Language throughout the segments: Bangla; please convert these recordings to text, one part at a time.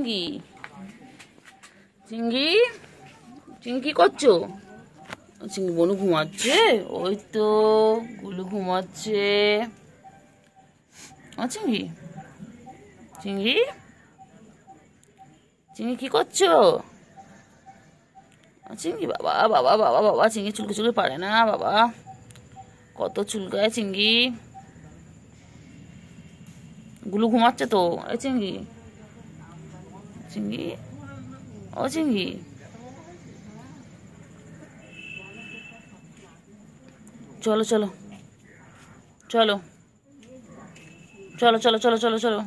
চিঙ্গি চিঙ্গি চিঙ্গি কি করছো? চিঙ্গি বনু ঘুমাচ্ছে। ওই তো গুলু ঘুমাচ্ছে। চিঙ্গি চিঙ্গি চিঙ্গি কি করছো? চিঙ্গি বাবা বাবা বাবা বাবা চিঙ্গি চুলকে চুলকে পারে না বাবা, কত চুলকায় চিঙ্গি। গুলু ঘুমাচ্ছে তো। এই চিঙ্গি চিঙ্গি ও চিঙ্গি চলো চলো চলো চলো চলো চলো চলো চলো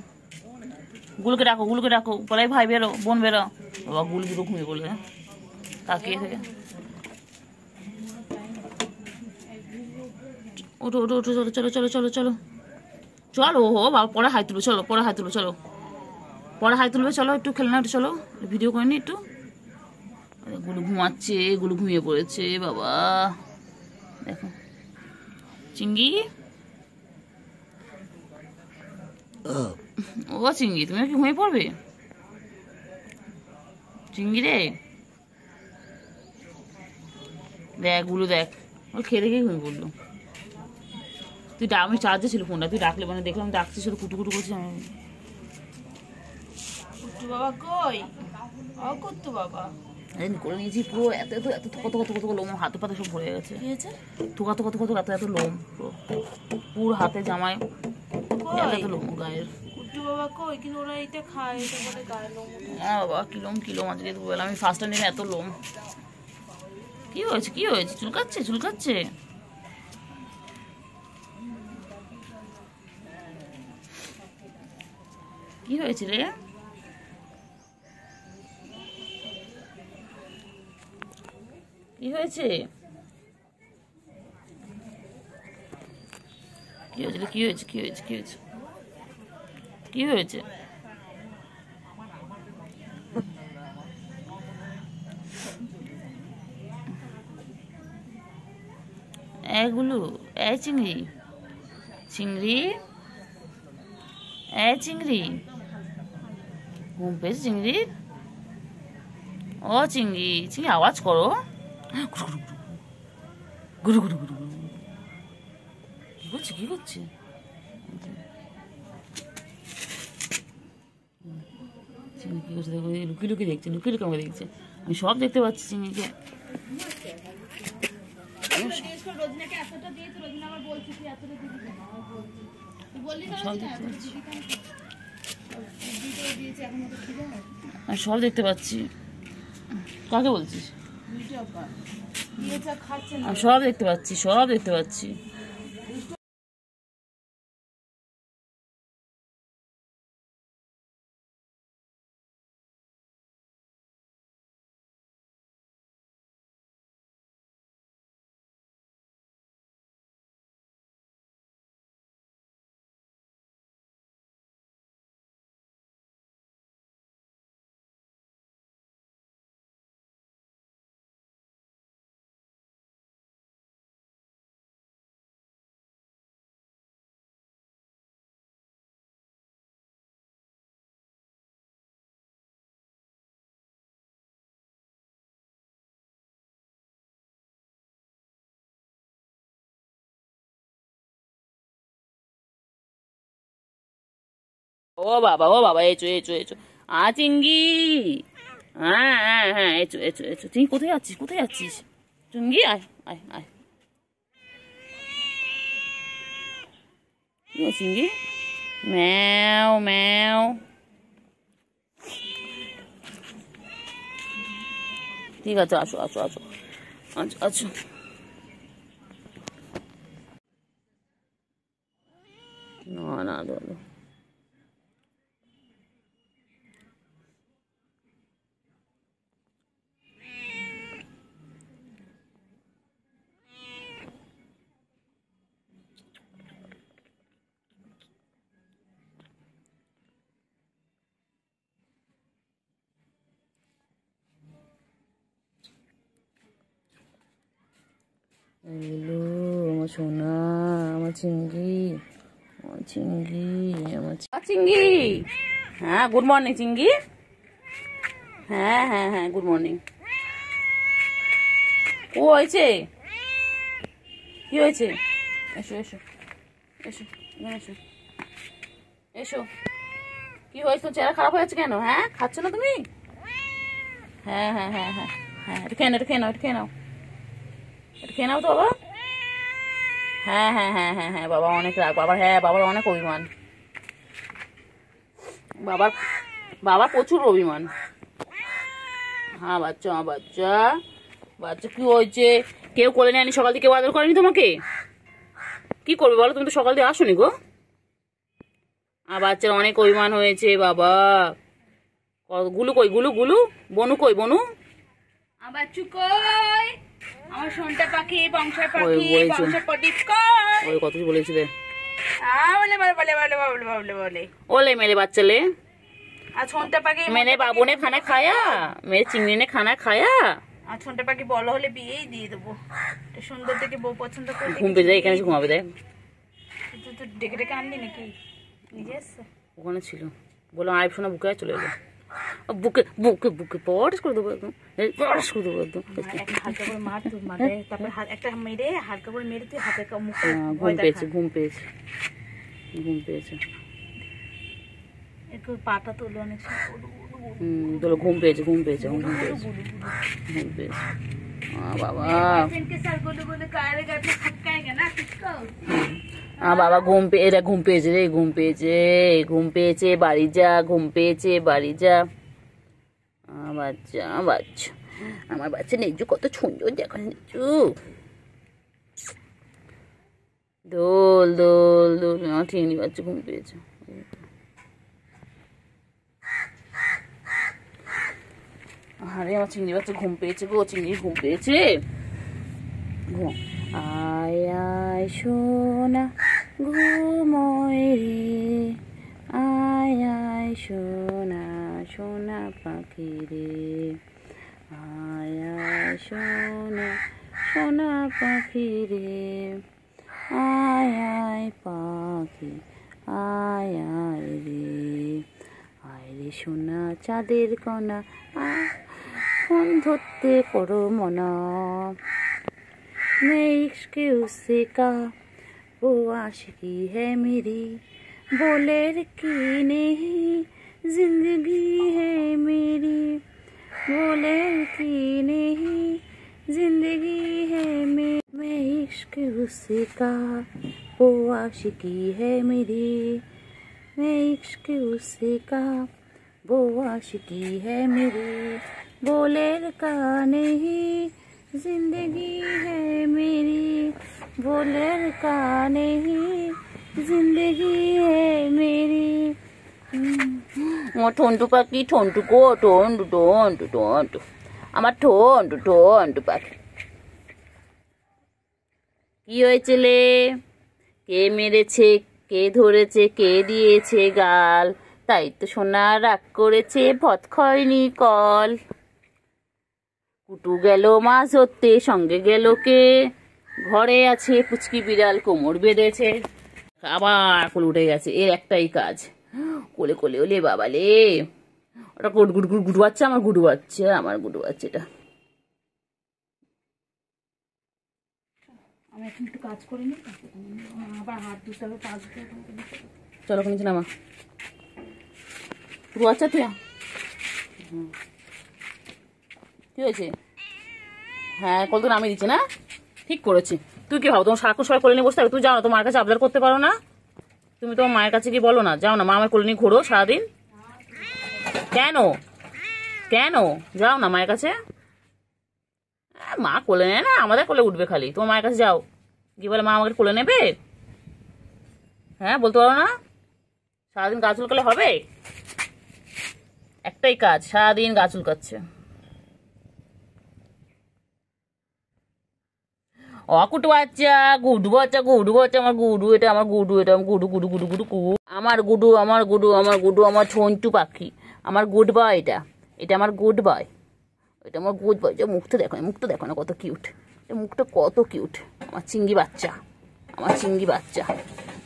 গুলুকে ডাকো, গুলুকে ডাকো। বলাই ভাই বেরো, বোন বেরো। বাবা গুলু দুটো ঘুমিয়ে পড়লে তাকিয়ে থেকে। ওঠো ওঠো ওঠো, চলো চলো চলো চলো চলো চলো। ও বাবা পরে হাই তুলবে, চলো পরে হাই তুলবে, চলো পরে হাই তুলবে, চলো একটু খেলে না, একটু চলো ভিডিও করে নি একটু। গুলু ঘুমাচ্ছে, গুলু ঘুমিয়ে পড়েছে বাবা। দেখো চিঙ্গি ও চিঙ্গি তুমি কি ঘুমিয়ে পড়বে? চিঙ্গি রে দেখ, গুলু দেখ, ও খেয়ে দেখে ঘুমিয়ে পড়লো। তুই আমি চার্জে ছিল ফোনটা, তুই ডাকলে মানে দেখলাম ডাকছি, শুধু কুটু কুটু করছি। আমি কুট্টু বাবা কই? ও কুট্টু বাবা করে নিয়েছি পুরো। এত এত এত কত কত কত লোম, হাতে পাতে সব ভরে গেছে। কি হয়েছে? থুকা কত কত এত এত লোম পুরো হাতে, জামায় এত এত লোম গায়ের। কুট্টু বাবা কই? কিন্তু ওরা এটা খায়, এটা বলে গায়ের লোম। হ্যাঁ বাবা কিলোম কিলোম আজকে বললাম আমি ফার্স্ট টাইম এত লোম। কি হয়েছে কি হয়েছে? চুলকাচ্ছে চুলকাচ্ছে। কি হয়েছে রে? কি হয়েছে? কি হয়েছে কি হয়েছে কি হয়েছে কি হয়েছে কি হয়েছে? এগুলো এই চিংড়ি চিংড়ি এই চিংড়ি ঘুম পেয়েছে চিংড়ি? ও চিংড়ি চিংড়ি আওয়াজ করো। গুরু গুরু গুরু গুরু কি করছে কি করছে? চিংড়ি কি করছে দেখো, লুকিয়ে লুকিয়ে দেখছে, লুকিয়ে লুকিয়ে আমাকে দেখছে। আমি সব দেখতে পাচ্ছি চিংড়িকে। সব দেখতে পাচ্ছি, আমি সব দেখতে পাচ্ছি। কাকে বলছিস? আমি সব দেখতে পাচ্ছি, সব দেখতে পাচ্ছি। ও বাবা এচো এচো এচো। চিঙ্গি হ্যাঁ হ্যাঁ হ্যাঁ এচো এচো এচো। চিঙ্গি কোথায় যাচ্ছিস কোথায় যাচ্ছিস? চিঙ্গি আয় আয় আয়। চিঙ্গি ম্যাও ম্যাও। ঠিক আছে আসো আসো আসো আচ্ছা আচ্ছা। না না ধরো এগুলো আমার সোনা, আমার চিঙ্গি, আমার চিঙ্গি, আমার চিঙ্গি। হ্যাঁ গুড মর্নিং চিঙ্গি। হ্যাঁ হ্যাঁ হ্যাঁ, গুড মর্নিং। ও হয়েছে, কি হয়েছে? এসো এসো এসো এসো এসো। কি হয়েছে? চেহারা খারাপ হয়েছে কেন? হ্যাঁ, খাচ্ছ না তুমি? হ্যাঁ হ্যাঁ হ্যাঁ হ্যাঁ হ্যাঁ, এটা খেয়ে নাও, এটা খেয়ে নাও, এটা খেয়ে নাও, এটা খেয়ে নাও তো বাবা। হ্যাঁ হ্যাঁ হ্যাঁ হ্যাঁ হ্যাঁ, বাবা অনেক রাগ বাবার। হ্যাঁ, বাবার অনেক অভিমান, বাবার বাবার প্রচুর অভিমান। হ্যাঁ বাচ্চা, বাচ্চা বাচ্চা, কি হয়েছে? কেউ কোলে নেয়নি সকাল থেকে, কেউ আদর করেনি তোমাকে? কি করবে বলো, তুমি তো সকাল দিয়ে আসোনি গো। বাচ্চার অনেক অভিমান হয়েছে বাবা। গুলু কই, গুলু গুলু, বনু কই, বনু? বাচ্চু কই? আমার সোনটা পাখি, বংশের পাখি, বংশের প্রদীপ কই? ওই কত কি বলেছিলে? বলে বলে বলে বলে বলে বলে বলে ओले मेरे बच्चे ले। আর সোনটা পাখি, मेरे बाबू ने खाना खाया, मेरे चिंगड़ी ने खाना खाया। আর সোনটা পাখি বড় হলে বিয়েই দিয়ে দেবো। সুন্দর দেখে বউ পছন্দ করে ঘুম পেয়ে যায়, এখানে ঘুমাবে দেখ। তুই তো ডেকে ডেকে আনলি নাকি? নিজে এসছে ওখানে ছিল, বলো আয় শোনা, বুকে চলে এলো। বুকে বুকে বুকে পড়স করে দেবো একদম, পড়স করে দেবো একদম। একটা হালকা করে মার, তুই মারে, তারপর একটা মেরে হালকা করে মেরে তুই হাতের মুখে ঘুম পেয়েছে, ঘুম পেয়েছে, ঘুম পেয়েছে। একটু পাটা তোলো অনেক তোলো, ঘুম পেয়েছে, ঘুম পেয়েছে, ঘুম পেয়েছে, ঘুম পেয়েছে। বাবা বাবা ঘুম পেয়ে, এরা ঘুম পেয়েছে রে, ঘুম পেয়েছে, ঘুম পেয়েছে, বাড়ি যা, ঘুম পেয়েছে, বাড়ি যা। বাচ্চা, বাচ্চা, আমার বাচ্চা নেজু কত সুন্দর দেখো, নেজু দোল দোল দোল। আমার ঠিকনি বাচ্চা ঘুম পেয়েছে। আরে আমার চিংড়ি বাচ্চা ঘুম পেয়েছে গো, চিংড়ি ঘুম পেয়েছে। ঘুম, আয় আয় সোনা ঘুমোয় রে, আয় আয় সোনা সোনা পাখি রে, আয় আয় সোনা সোনা পাখি রে, আয় আয় পাখি, আয় আয় রে, আয় রে সোনা চাঁদের কণা, ফোন ধরতে করো মনা, मैं इश्क उससे का वो आशिकी है मेरी, बोले की नहीं जिंदगी है मेरी, बोले की नहीं जिंदगी है मेरी, मैं इश्क उससे का वो आशिकी है मेरी, मैं इश्क उससे का वो आशिकी है मेरी, बोले का नहीं जिंदगी है मेरी, बोले का नहीं जिंदगी है मेरी। ঠন্টু পাখি, ঠন্টু গো, ঠন্টু ঠন্টু ঠন্টু, আমার ঠন্টু ঠন্টু পাখি। কি হয়েছে লে? কে মেরেছে, কে ধরেছে, কে দিয়েছে গাল? তাই তো সোনা রাগ করেছে, ভৎ খয়নি কল। কুটু গেল মাছ ধরতে, সঙ্গে গেল কে? ঘরে আছে পুচকি বিড়াল, কোমর বেঁধেছে। আবার কোলে উঠে গেছে, এর একটাই কাজ, কোলে কোলে ওলে বাবা লে। ওটা গুড গুড গুড গুড বাচ্চা, আমার গুডু বাচ্চা, আমার গুডু বাচ্চা। এটা আমি এখন একটু কাজ করে নিই, আবার হাত ধুতে হবে, পা ধুতে হবে। চলো নিচে নামা, গুডু বাচ্চা তুই। কি হয়েছে? হ্যাঁ, কল তো নামিয়ে দিচ্ছে না, ঠিক করেছি। তুই কি ভাবো তোমার সারাক্ষণ সবাই কোলে নিয়ে বসতে হবে? তুই যাও না, তোমার কাছে আবদার করতে পারো না? তুমি তোমার মায়ের কাছে গিয়ে বলো না, যাও না, মা আমার কোলে নিয়ে ঘোরো সারাদিন। কেন কেন যাও না মায়ের কাছে? মা কোলে নেয় না, আমাদের কোলে উঠবে খালি। তোমার মায়ের কাছে যাও, গিয়ে বলে মা আমাকে কোলে নেবে। হ্যাঁ, বলতে পারো না? সারাদিন গা চুলকালে হবে? একটাই কাজ, সারাদিন গা চুলকাচ্ছে। অকুটু বাচ্চা, গুডু বাচ্চা, গুডু বাচ্চা, আমার গুডু, এটা আমার গুডু, এটা আমার গুডু গুডু গুডু গুডু গুডু, আমার গুডু, আমার গুডু, আমার গুডু, আমার ঠন্টু পাখি, আমার গুড বয়। এটা এটা আমার গুড বয়, এটা আমার গুড বয়। মুখটা দেখো, মুখটা দেখো না কত কিউট, মুখটা কত কিউট। আমার চিংড়ি বাচ্চা, আমার চিংড়ি বাচ্চা।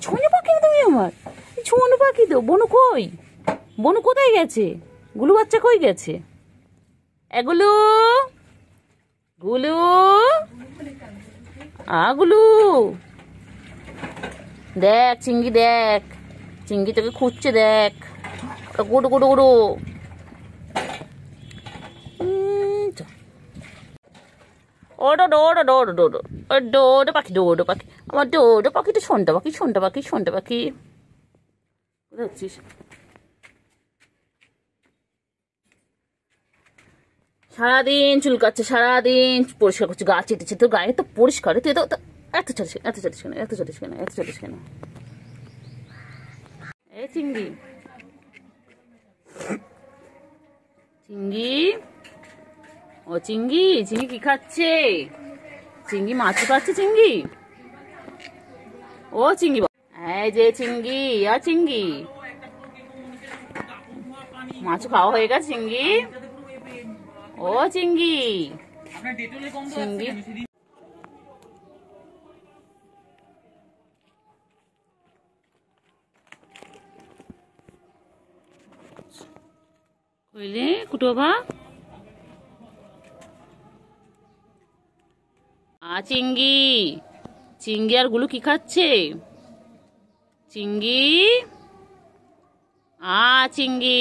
ছোনো পাখি তুমি আমার, ছোনো পাখি তো। বনু কই? বনু কোথায় গেছে? গুলু বাচ্চা কই গেছে? এগুলো গুলু গুলু দেখ চিংড়ি, দেখ চিংড়ি তোকে খুঁজছে, দেখ গুড়ো গুড়ো গুড়ো। ওডো ডোডো ডোডো ডোডো ডোডো পাখি, ডোডো পাখি, আমার ডোডো পাখি তো শোনটা পাখি, শোনটা পাখি, শোনটা পাখি। কোথায় যাচ্ছিস? সারাদিন চুলকাচ্ছে, সারাদিন পরিষ্কার করছে, গা চেটেছে, তোর গায়ে তো পরিষ্কার, তুই তো এত চাটিস, এত চাটিস কেন, এত চাটিস কেন, এত চাটিস কেন? এ চিংড়ি, চিংড়ি, ও চিংড়ি, চিংড়ি কি খাচ্ছে? চিংড়ি মাছ খাচ্ছে চিংড়ি। ও চিংড়ি, এই যে চিংড়ি, আর চিংড়ি মাছ খাওয়া হয়ে গেছে চিংড়ি। ও চিংড়ি, চিংড়ি কইলে কুটোবা চিংড়ি, চিংড়ি আর গুলো কি খাচ্ছে? চিংড়ি, চিংড়ি